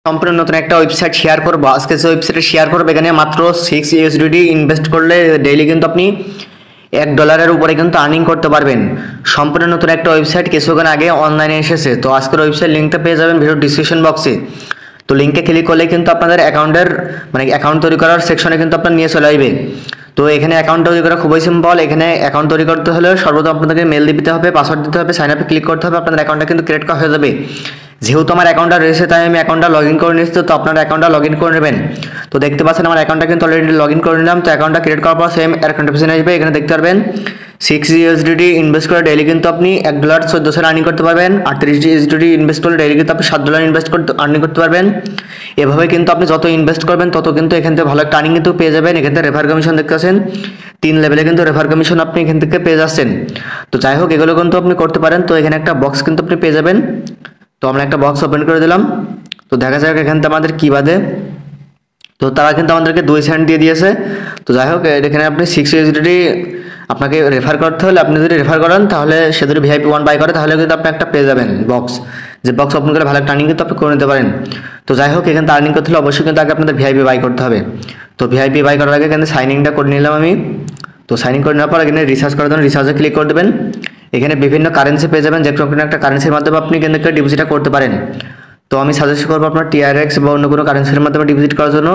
সম্পূর্ণ নতুন একটা ওয়েবসাইট শেয়ার করবো। আজকে যে ওয়েবসাইটে শেয়ার করবো এখানে মাত্র 6 ইউএসডিটি ইনভেস্ট করলে ডেইলি কিন্তু আপনি $1 উপরে কিন্তু আর্নিং করতে পারবেন। সম্পূর্ণ নতুন একটা ওয়েবসাইট কিছুক্ষণ আগে অনলাইনে এসেছে। তো আজকের ওয়েবসাইট লিঙ্কটা পেয়ে যাবেন ভিডিও ডিসক্রিপশন বক্সে। তো লিঙ্কে ক্লিক করলে কিন্তু আপনাদের অ্যাকাউন্ট তৈরি করার সেকশনে কিন্তু আপনার নিয়ে চলে আসবে। তো এখানে অ্যাকাউন্ট তৈরি করা খুবই সিম্পল। এখানে অ্যাকাউন্ট তৈরি করতে হলে সর্বপ্রথম আপনাদেরকে মেল দিতে হবে, পাসওয়ার্ড দিতে হবে, সাইন আপে ক্লিক করতে হবে, আপনাদের অ্যাকাউন্টটা কিন্তু ক্রিয়েট করা হয়ে যাবে। যেহেতু আমার অ্যাকাউন্টটা রয়েছে তাই আমি অ্যাকাউন্টটা লগ ইন করে নিচ্ছি। তো আপনার অ্যাকাউন্টটা লগ ইন করে নেবেন। তো দেখতে পাচ্ছেন আমার অ্যাকাউন্টটা কিন্তু অলরেডি লগ ইন করে নিলাম। তো অ্যাকাউন্টটা ক্রিয়েট করার পর সেম এর কন্ট্রিবিউশন আসবে। এখানে দেখতে পারবেন 6 ইউএসডিটি ইনভেস্ট করে ডেইলি কিন্তু আপনি $1.14 আর্নিং করতে পারবেন। 38 ইউএসডিটি ইনভেস্ট করলে ডেইলি কিন্তু আপনি $7 আর্নিং করতে পারবেন। এভাবে কিন্তু আপনি যত ইনভেস্ট করবেন তত কিন্তু এখান থেকে ভালো একটা আর্নিং কিন্তু পেয়ে যাবেন। এখান থেকে রেফার কমিশন দেখতে পাচ্ছেন 3 লেভেলে কিন্তু রেফার কমিশন আপনি এখান থেকে পেয়ে যাচ্ছেন। তো যাই হোক এগুলো কিন্তু আপনি করতে পারেন। তো এখানে একটা বক্স কিন্তু আপনি পেয়ে যাবেন। তো আমরা একটা বক্স ওপেন করে দিলাম। তো দেখা যাক এখান থেকে আমাদের কী বাদে। তো তারা কিন্তু আমাদেরকে 2 সেন্ট দিয়ে দিয়েছে। তো যাই হোক এখানে আপনি 6 ইউএসডিটি আপনাকে রেফার করতে হলে, আপনি যদি রেফার করেন তাহলে সে যদি ভিআইপি 1 বাই করে তাহলে কিন্তু আপনি একটা পেয়ে যাবেন বক্স, যে বক্স ওপেন করে ভালো একটা আর্নিং কিন্তু আপনি করে নিতে পারেন। তো যাই হোক এখানে আর্নিং করতে হলে অবশ্যই কিন্তু আগে আপনাদের ভিআইপি বাই করতে হবে। তো ভিআইপি বাই করার আগে এখানে সাইন ইনটা করে নিলাম আমি। তো সাইন ইন করে নেওয়ার পর এখানে রিসার্চ করার জন্য রিসার্চে ক্লিক করে দেবেন। এখানে বিভিন্ন কারেন্সি পেয়ে যাবেন, যে কোনো একটা কারেন্সির মাধ্যমে আপনি এখান থেকে ডিপোজিটটা করতে পারেন। তো আমি সাজেস্ট করবো আপনার টিআরএক্স বা অন্য কোনো কারেন্সির মাধ্যমে ডিপোজিট করার জন্য।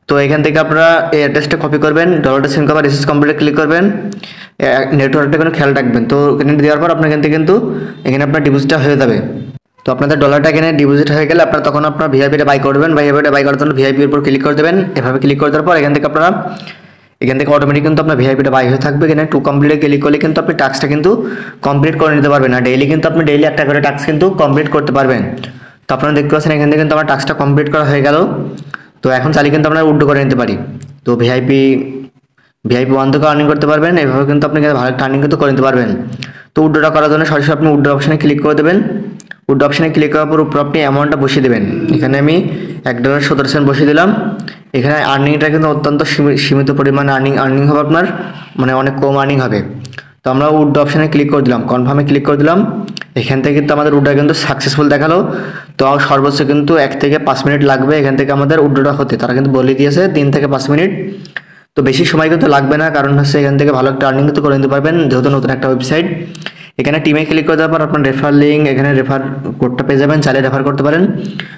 তো এখান থেকে আপনারা এই অ্যাড্রেসটা কপি করবেন, ডলারটা সেন্ড করবেন, রিসার্চ কমপ্লিটে ক্লিক করবেন, নেটওয়ার্কটা কোনো খেয়াল রাখবেন। তো এখানে দেওয়ার পর আপনার এখান থেকে কিন্তু এখানে আপনার ডিপোজিটটা হয়ে যাবে। তো আপনাদের ডলারটা এখানে ডিপোজিট হয়ে গেলে আপনারা তখন আপনার ভিআইপিটা বাই করবেন। ভিআইপিটা বাই করার জন্য ভিআইপির উপর ক্লিক করে দেবেন। এভাবে ক্লিক করে দেওয়ার পর এখান থেকে আপনারা অটোমেটিক কিন্তু আপনার ভিআইপিটা বাই হয়ে থাকবে। এখানে টু কমপ্লিটে ক্লিক করলে কিন্তু আপনি টাস্কটা কিন্তু কমপ্লিট করে নিতে পারবেন। আর ডেইলি কিন্তু আপনি ডেইলি একটা করে টাস্ক কিন্তু কমপ্লিট করতে পারবেন। তো আপনারা দেখতে পাচ্ছেন এখান থেকে কিন্তু আমার টাস্কটা কমপ্লিট করা হয়ে গেল। তো এখন চালিয়ে কিন্তু আমরা উইথড্র করে নিতে পারি। তো ভিআইপি 1 থেকে আর্নিং করতে পারবেন। এভাবে কিন্তু আপনি ভালো একটা আর্নিং কিন্তু করে নিতে পারবেন। তো উইথড্রটা করার জন্য সরাসরি আপনি উইথড্র অপশনে ক্লিক করে দেবেন। উইথড্র অপশনে ক্লিক করার পর উপর আপনি অ্যামাউন্টটা বসিয়ে দেবেন। এখানে আমি $1.17 বসিয়ে দিলাম। এখানে আর্নিংটা কিন্তু অত্যন্ত সীমিত পরিমাণে আর্নিং হবে আপনার, মানে অনেক কম আর্নিং হবে। তো আমরা উইথড্র অপশনে ক্লিক করে দিলাম, কনফার্মে ক্লিক করে দিলাম। এখান থেকে কিন্তু আমাদের উইথড্র কিন্তু সাকসেসফুল দেখালো। তো সর্বোচ্চ কিন্তু 1 থেকে 5 মিনিট লাগবে এখান থেকে আমাদের উইথড্রটা হতে। তারা কিন্তু বলে দিয়েছে 3 থেকে 5 মিনিট। তো বেশি সময় কিন্তু লাগবে না, কারণ হচ্ছে এখান থেকে ভালো একটা আর্নিং কিন্তু করে নিতে পারবেন যেহেতু নতুন একটা ওয়েবসাইট। এখানে টিমে ক্লিক করে দেওয়ার পর আপনার রেফার লিঙ্ক, এখানে রেফার কোডটা পেয়ে যাবেন, চাইলে রেফার করতে পারেন।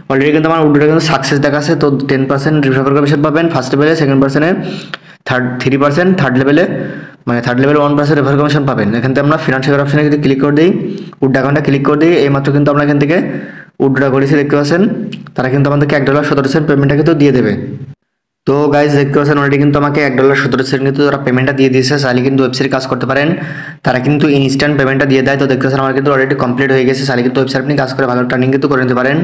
অলরেডি কিন্তু আমার উইথড্রটা কিন্তু সাকসেস দেখাচ্ছে। তো 10% রেফার কমিশন পাবেন ফার্স্ট লেভেলে, সেকেন্ড পার্সনে 3%, থার্ড লেভেলে 1% রেফার কমিশন পাবেন। এখান থেকে আমরা ফিনান্সিয়াল অপশনে যদি ক্লিক করে দিই, উইথড্র অ্যাকাউন্টটা ক্লিক করে দিই, এইমাত্র কিন্তু আমরা এখান থেকে উইথড্র করেছি দেখতে পাচ্ছেন। তারা কিন্তু আমাদেরকে $1.17 পেমেন্টটা কিন্তু দিয়ে দেবে। তো গাইজ দেখতে পাচ্ছেন অলরেডি কিন্তু আমাকে $1.17 কিন্তু তারা পেমেন্টটা দিয়ে দিয়েছে। চাইলে কিন্তু ওয়েবসাইট কাজ করতে পারেন, তারা কিন্তু ইনস্ট্যান্ট পেমেন্টটা দিয়ে দেয়। তো দেখতে পাচ্ছেন আমার কিন্তু অলরেডি কমপ্লিট হয়ে গেছে। চাইলে কিন্তু ওয়েবসাইট আপনি কাজ করে ভালো টার্নিং কিন্তু করে নিতে পারেন।